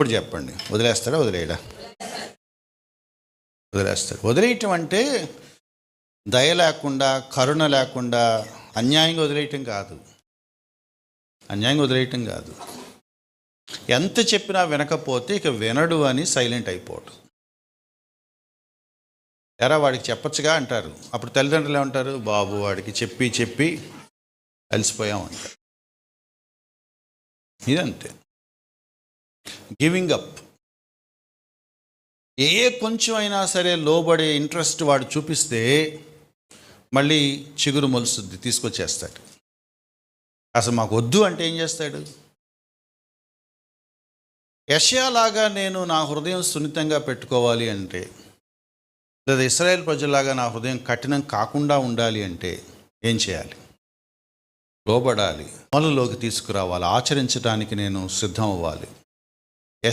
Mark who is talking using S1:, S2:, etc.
S1: ఇప్పుడు చెప్పండి, వదిలేస్తాడా వదిలేయడా? వదిలేస్తాడు. వదిలేయటం అంటే దయ లేకుండా, కరుణ లేకుండా అన్యాయంగా వదిలేయటం కాదు. అన్యాయంగా వదిలేయటం కాదు. ఎంత చెప్పినా వినకపోతే ఇక వినడు అని సైలెంట్ అయిపోవడం. ఎరా వాడికి చెప్పచ్చుగా అంటారు. అప్పుడు తల్లిదండ్రులు ఏమంటారు, బాబు వాడికి చెప్పి చెప్పి అలసిపోయాం అంటారు. ఇదంతే, గివింగ్ అప్. ఏ కొంచెం అయినా సరే లోబడే ఇంట్రెస్ట్ వాడు చూపిస్తే మళ్ళీ చిగురు మొలుస్తుంది, తీసుకొచ్చేస్తాడు. అసలు మాకు వద్దు అంటే ఏం చేస్తాడు? యెషయాలాగా నేను నా హృదయం సున్నితంగా పెట్టుకోవాలి అంటే, లేదా ఇశ్రాయేల్ ప్రజలాగా నా హృదయం కఠినం కాకుండా ఉండాలి అంటే ఏం చేయాలి? లోబడాలి, అమలులోకి తీసుకురావాలి, ఆచరించడానికి నేను సిద్ధం అవ్వాలి.